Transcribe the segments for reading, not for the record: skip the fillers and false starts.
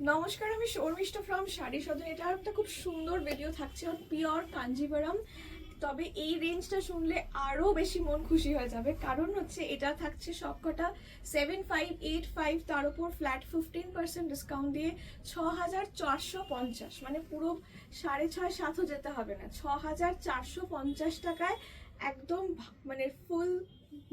নমস্কার, আমি শর্মিষ্ঠা ফ্রম শাড়ি সদন। এটা একটা খুব সুন্দর ভিডিও থাকছে অন পিওর কাঞ্জিভারাম। তবে এই রেঞ্জটা শুনলে আরো বেশি মন খুশি হয়ে যাবে, কারণ হচ্ছে এটা থাকছে সবকটা 7585, তার উপর ফ্ল্যাট 15% ডিসকাউন্ট দিয়ে 6450, মানে পুরো 6,500-7 যেতে হবে না, 6450 টাকায় একদম মানে ফুল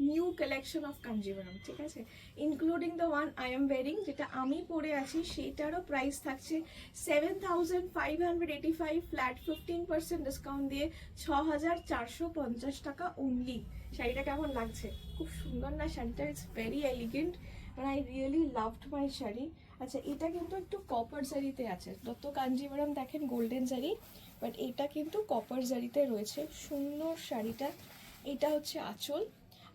নিউ কালেকশন অফ কাঞ্জিভারাম। ঠিক আছে, including the one I am wiring, যেটা আমি পরে আছি, সেটারও প্রাইস থাকছে 7585, ফ্ল্যাট 15% ডিসকাউন্ট দিয়ে 6450 টাকা অনলি। শাড়িটা কেমন লাগছে? খুব সুন্দর না শাড়িটা? It's very elegant and I really loved my sari. আচ্ছা, এটা কিন্তু একটু কপার জারিতে আছে। যত কাঞ্জিভারাম দেখেন গোল্ডেন জারি, বাট এটা কিন্তু কপার জারিতে রয়েছে। সুন্দর শাড়িটা। এটা হচ্ছে আঁচল,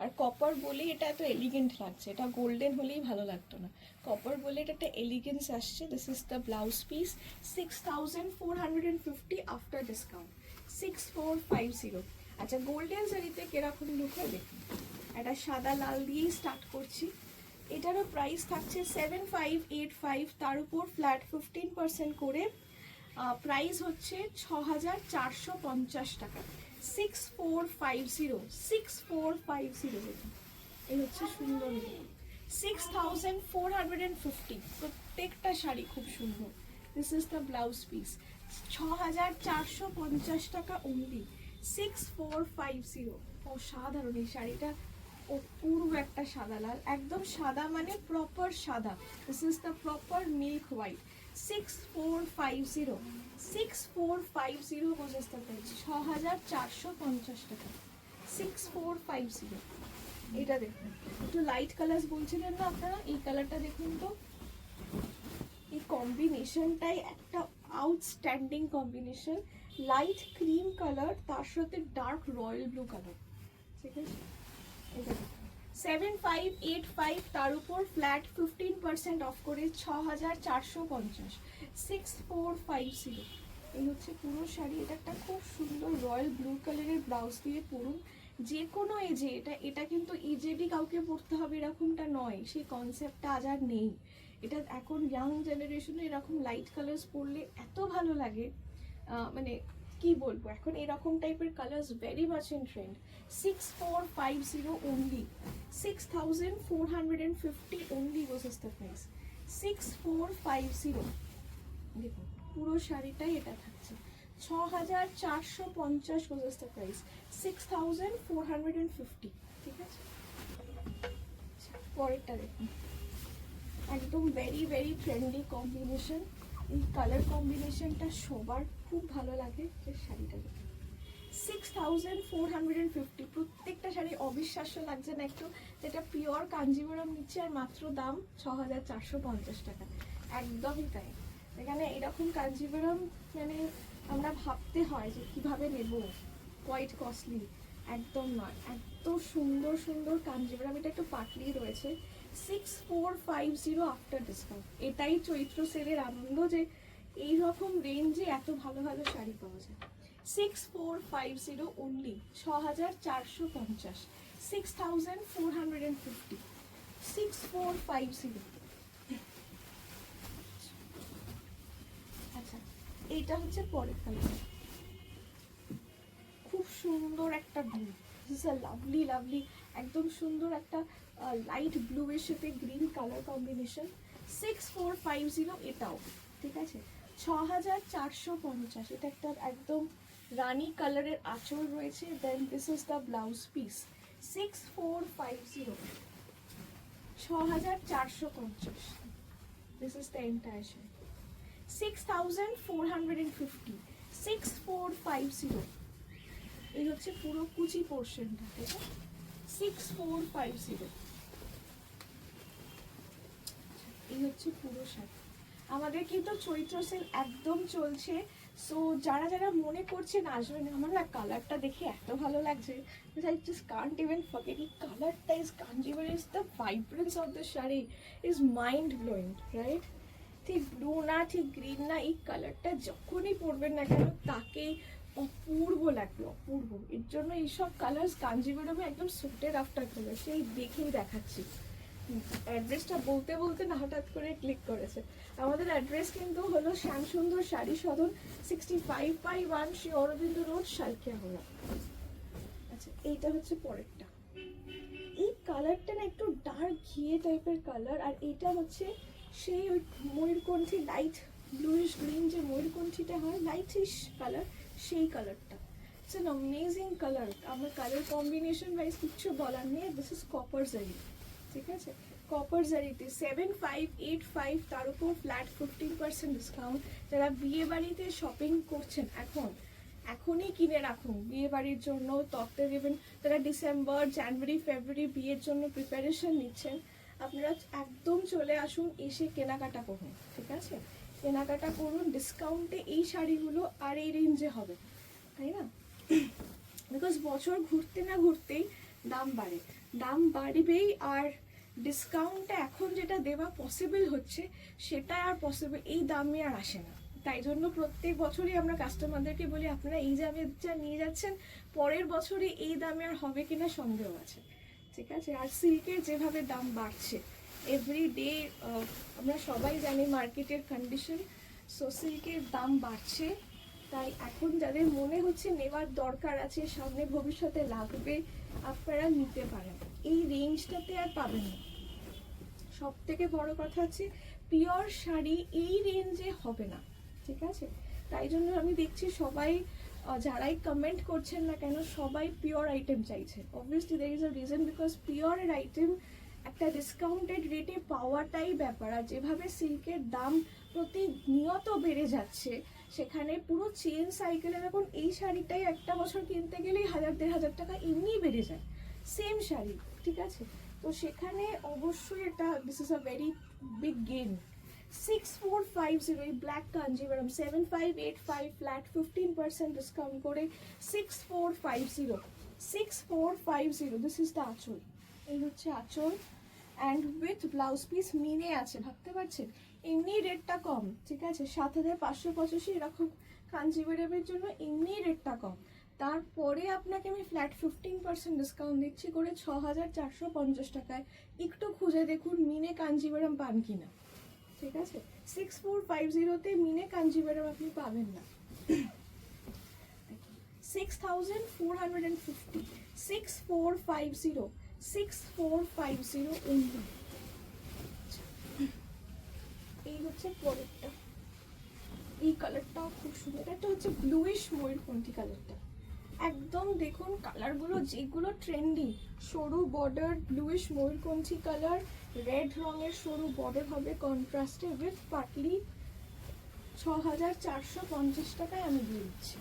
আর কপার বলেই এটা এত এলিগেন্ট লাগছে, এটা গোল্ডেন হলেই ভালো লাগতো না, কপার বলে এটা একটা এলিগেন্স আসছে। This is the blouse piece, 6450 after discount, 6450। আচ্ছা, গোল্ডেন শাড়িতে কিরকম লুক হয় দেখুন। একটা সাদা লাল দিয়েই স্টার্ট করছি। এটারও প্রাইস থাকছে 7585, তার উপর ফ্ল্যাট 15% করে প্রাইস হচ্ছে 6450 টাকা, 6450 এই হচ্ছে সুন্দর। 6450 প্রত্যেকটা শাড়ি খুব সুন্দর। This is the blouse piece, 6450 টাকা অনলি, 6450। অসাধারণ এই শাড়িটা, অপূর্ব একটা সাদা লাল, একদম সাদা মানে প্রপার সাদা। This is the proper milk white, 6450, 6450 পঁচাত্তর পেয়েছি, 6450 টাকা, 6450। এটা দেখুন, একটু লাইট কালার বলছিলেন না আপনারা, এই কালারটা দেখুন তো, এই কম্বিনেশনটাই একটা outstanding combination. Light cream colour, তার সাথে ডার্ক রয়্যাল ব্লু কালার। ঠিক আছে, 7585, তার উপর ফ্ল্যাট 15% অফ করে 6450, 6450। এই হচ্ছে পুরো শাড়ি। এটা একটা খুব সুন্দর রয়্যাল ব্লু কালারের ব্লাউজ দিয়ে পরুন, যে কোনো এজে। এটা কিন্তু ইজেডি কাউকে পরতে হবে এরকমটা নয়, সেই কনসেপ্টটা আজ আর নেই। এটা এখন ইয়াং জেনারেশনে এরকম লাইট কালার্স পরলে এত ভালো লাগে, মানে কি বলবো, এখন এরকম টাইপের colours very much in trend. 6450 only, 6450 only was the price, 6450। দেখুন পুরো শাড়িটাই এটা থাকছে 6450 was the price, 6450। ঠিক আছে, পরেরটা দেখুন, একদম ভেরি ভেরি ট্রেন্ডি কম্বিনেশন। এই কালার কম্বিনেশনটা সবার খুব ভালো লাগে। যে শাড়িটা দেখুন, 6450, প্রত্যেকটা শাড়ি অবিশ্বাস্য লাগছে না একটু, যেটা পিওর কাঞ্জিভারাম নিচ্ছে আর মাত্র দাম 6450 টাকা। একদমই তাই। এখানে এরকম কাঞ্জিভারাম মানে আমরা ভাবতে হয় যে কিভাবে নেব, কোয়াইট কস্টলি, একদম নয়, এত সুন্দর সুন্দর কাঞ্জিভারাম। এটা একটু পাতলি রয়েছে, 6450 আফটার ডিসকাউন্ট। এটাই চৈত্র সেলের আনন্দ, যে এইরকম রেঞ্জে এত ভালো ভালো শাড়ি পাওয়া যায়। 6450 অনলি, 6450, 6450, 6450। আচ্ছা, এইটা হচ্ছে পরের কালার, খুব সুন্দর একটা blue, this is a lovely lovely, একদম সুন্দর একটা লাইট ব্লু এর সাথে গ্রিন কালার কম্বিনেশন, 6450 এটাও। ঠিক আছে, 6450। এটা একটা একদম রানী কালারের আঁচল রয়েছে, then this is the blouse piece, 6450, 6450। This is the entire sari, 6450, 6450। এই হচ্ছে পুরো কুচি পোর্শনটা, ঠিক আছে, 6450। এই হচ্ছে পুরো শাড়ি। আমাদের কিন্তু চৈত্র সেল একদম চলছে, সো যারা যারা মনে করছেন আসবেন, আমার না কালারটা দেখে এত ভালো লাগছে, I just can't even forget. এই কালারটা is Kanjivaram, is the vibrance of the sari, is mind blowing, right? ঠিক ব্লু না, ঠিক গ্রিন না, এই কালারটা যখনই পরবেন না কেন তাকেই অপূর্ব লাগবে, অপূর্ব। এর জন্য এইসব কালার্স কাঞ্জিভারামে একদম সুটেড আফটার কালার, সেই দেখেই দেখাচ্ছি। অ্যাড্রেসটা বলতে বলতে না হঠাৎ করে ক্লিক করেছে। আমাদের অ্যাড্রেস কিন্তু হলো শ্যামসুন্দর শাড়ি সদন, 65/1 শ্রী অরবিন্দ রোড, সালকিয়া হাওড়া। আচ্ছা, এইটা হচ্ছে পরেরটা। এই কালারটা না একটু ডার্ক ঘিয়ে টাইপের কালার, আর এটা হচ্ছে সেই ওই ময়ূরকণ্ঠী লাইট ব্লুইশ গ্রিন যে ময়ূরকণ্ঠীটা হয়, লাইটিশ কালার, সেই কালারটা। It's an amazing colour. আমার কালার কম্বিনেশন ওয়াইজ কিচ্ছু বলার নেই। দিস ইজ কপার জারি, ঠিক আছে? কপার জারিতে 7585, তার উপর ফ্ল্যাট 15% ডিসকাউন্ট। যারা বিয়ে বাড়িতে শপিং করছেন এখনই কিনে রাখুন বিয়ে বাড়ির জন্য, তত্ত্বে দেবেন। যারা ডিসেম্বর, জানুয়ারি, ফেব্রুয়ারি বিয়ের জন্য প্রিপারেশন নিচ্ছেন, আপনারা একদম চলে আসুন, এসে কেনাকাটা করুন, ঠিক আছে? কেনাকাটা করুন ডিসকাউন্টে। এই শাড়িগুলো আর এই রেঞ্জে হবে, তাই না? বিকজ বছর ঘুরতে না ঘুরতেই দাম বাড়বেই। আর ডিসকাউন্টটা এখন যেটা দেওয়া পসিবল হচ্ছে, সেটা আর পসিবল এই দামে আর আসে না। তাই জন্য প্রত্যেক বছরই আমরা কাস্টমারদেরকে বলি, আপনারা এই দামে যা নিয়ে যাচ্ছেন, পরের বছরে এই দামে আর হবে কিনা সন্দেহ আছে, ঠিক আছে? আর সিল্কের যেভাবে দাম বাড়ছে এভরি ডে, আমরা সবাই জানি মার্কেটের কন্ডিশন। সো সিল্কের দাম বাড়ছে, তাই এখন যাদের মনে হচ্ছে নেওয়ার দরকার আছে, সামনে ভবিষ্যতে লাগবে, আপনারা নিতে পারেন। এই রেঞ্জটাতে আর পাবেন না। সব থেকে বড় কথা হচ্ছে পিওর শাড়ি এই রেঞ্জে হবে না, ঠিক আছে? তাই জন্য আমি দেখছি সবাই যারাই কমেন্ট করছেন না কেন, সবাই পিওর আইটেম চাইছে। Obviously there is a reason, because পিওরের আইটেম একটা ডিসকাউন্টেড রেটে পাওয়াটাই ব্যাপার। আর যেভাবে সিল্কের দাম প্রতিনিয়ত বেড়ে যাচ্ছে, সেখানে পুরো চেন সাইকেলে দেখুন, এই শাড়িটাই একটা বছর কিনতে গেলেই 1000-1500 টাকা এমনিই বেড়ে যায়, সেম শাড়ি, ঠিক আছে? তো সেখানে অবশ্যই এটা this is a very big game. 6450 এই ব্ল্যাক কাঞ্জিভারাম, 7585 ফ্ল্যাট 15% ডিসকাউন্ট করে 6450 দিস ইজ দ্য আঁচল। এই হচ্ছে আঁচল, অ্যান্ড উইথ ব্লাউজ পিস মিনে আছে, ভাবতে পারছেন? এমনি রেটটা কম, ঠিক আছে? 7585 এরকম কাঞ্জিভারামের জন্য এমনি রেটটা কম। তারপরে আপনাকে আমি ফ্ল্যাট 15% ডিসকাউন্ট দিচ্ছি করে 6450 টাকায়। একটু খুঁজে দেখুন মিনে কাঞ্জিভারাম পান কিনা, ঠিক আছে? 6450-তে মিনে কাঞ্জিভারাম আপনি পাবেন না। 6450, 6450 অনলি। এই হচ্ছে পরেরটা। এই কালারটাও খুব সুন্দর। এটা হচ্ছে ব্লুইশ ময়ূরকণ্ঠী কালারটা। একদম দেখুন কালারগুলো যেগুলো ট্রেন্ডি, সরু বর্ডার ব্লুইশ ময়ূরকণ্ঠী কালার, রেড রঙের সরু বর্ডার হবে কন্ট্রাস্টে উইথ পাটলি। 6450 টাকায় আমি দিয়ে দিচ্ছি,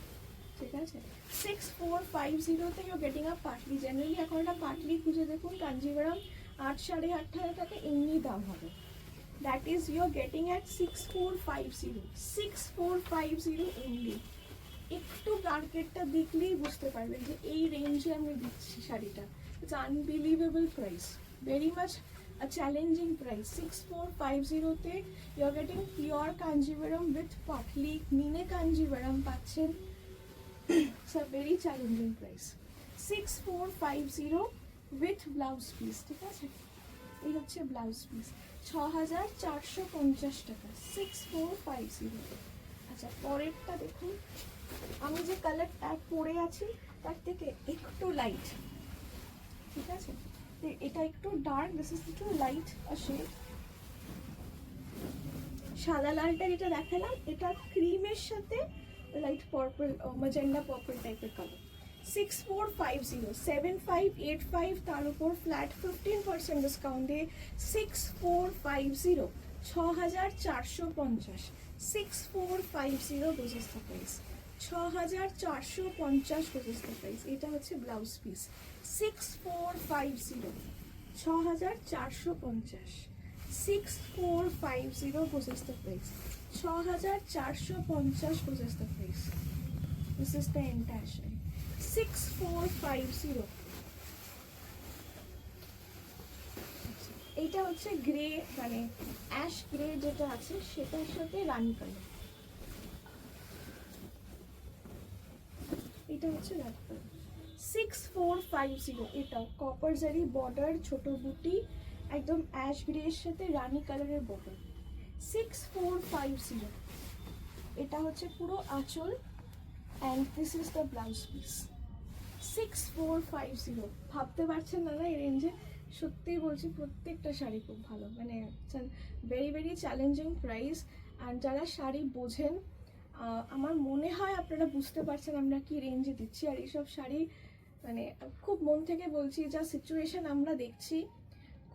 ঠিক আছে? 6450-তে ইউ গেটিং আ পাটলি। জেনারেলি এখন একটা পাটলি খুঁজে দেখুন কাঞ্জিভারাম 8-8.5 টাকা এমনি দাম হবে। That is you are getting at 6450 only. একটু মার্কেটটা দেখলেই বুঝতে পারবেন যে এই রেঞ্জে আমি দিচ্ছি শাড়িটা। It's unbelievable price, very much a challenging price. 6450-তে you are getting pure Kanjivaram with patli, mine Kanjivaram পাচ্ছেন। It's a very challenging price. 6450 with blouse piece, ঠিক আছে? এই হচ্ছে ব্লাউজ পিস, 6450 টাকা, 6450। আচ্ছা, পরেরটা দেখুন। আমি যে কালারটা পরে আছি তার থেকে একটু লাইট, ঠিক আছে? এটা একটু ডার্ক, দিস ইজ একটু লাইট শেড। সাদা লালটা যেটা দেখালাম, এটা ক্রিমের সাথে লাইট পার্পল, ম্যাজেন্ডা পার্পল টাইপের কালার। 6450, 7585, তার উপর ফ্ল্যাট 15% ডিসকাউন্টে 6450, 6450, 6450 বোঝাস দ্য প্রাইস, 6450 বোঝাস দ্য প্রাইস। এটা হচ্ছে ব্লাউজ পিস। 6450, 6450, 6450 বোঝাস দ্য প্রাইস, 6450 বোঝাস the price. This is the entire shade. 6450। এইটা হচ্ছে গ্রে, মানে অ্যাশ গ্রে যেটা আছে সেটার সাথে রানী কালার। এটা হচ্ছে রানী কালার। 6450, এটাও কপার জারি বর্ডার, ছোট বুটি, একদম অ্যাশ গ্রের সাথে রানি কালারের বটল, 6450। এটা হচ্ছে পুরো আঁচল and this is the blouse piece, 6450। ভাবতে পারছেন না এই রেঞ্জে? সত্যিই বলছি প্রত্যেকটা শাড়ি খুব ভালো, মানে ভেরি ভেরি চ্যালেঞ্জিং প্রাইস। আর যারা শাড়ি বোঝেন, আমার মনে হয় আপনারা বুঝতে পারছেন আমরা কি রেঞ্জে দিচ্ছি। আর এইসব শাড়ি মানে খুব মন থেকে বলছি, যা সিচুয়েশন আমরা দেখছি,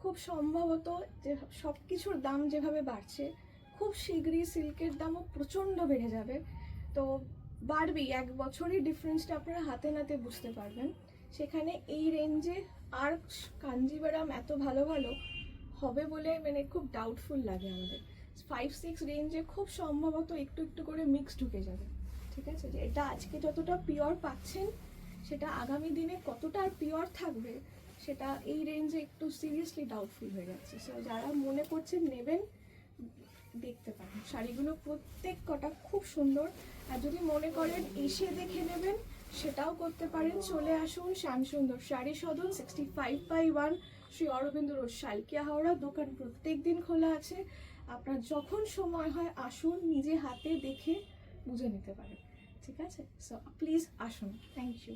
খুব সম্ভবত যে সব কিছুর দাম যেভাবে বাড়ছে, খুব শীঘ্রই সিল্কের দামও প্রচণ্ড বেড়ে যাবে। তো বাড়বেই, 1 বছরই ডিফারেন্সটা আপনারা হাতে নাতে বুঝতে পারবেন। সেখানে এই রেঞ্জে আর কাঞ্জিভারাম এত ভালো ভালো হবে বলে মানে খুব ডাউটফুল লাগে আমাদের। 5-6 রেঞ্জে খুব সম্ভবত একটু একটু করে মিক্স ঢুকে যাবে। ঠিক আছে, যে এটা আজকে যতটা পিওর পাচ্ছেন, সেটা আগামী দিনে কতটা আর পিওর থাকবে, সেটা এই রেঞ্জে একটু সিরিয়াসলি ডাউটফুল হয়ে যাচ্ছে। সো যারা মনে করছেন নেবেন, দেখতে পারেন শাড়িগুলো প্রত্যেক কটা খুব সুন্দর। আর যদি মনে করেন এসে দেখে নেবেন, সেটাও করতে পারেন। চলে আসুন শ্যামসুন্দর শাড়ি সদন, 65/1 শ্রী অরবিন্দ রোড, শালকিয়া, হাওড়া। দোকান প্রত্যেক দিন খোলা আছে। আপনার যখন সময় হয় আসুন, নিজে হাতে দেখে বুঝে নিতে পারেন। ঠিক আছে, সো প্লিজ আসুন। Thank you.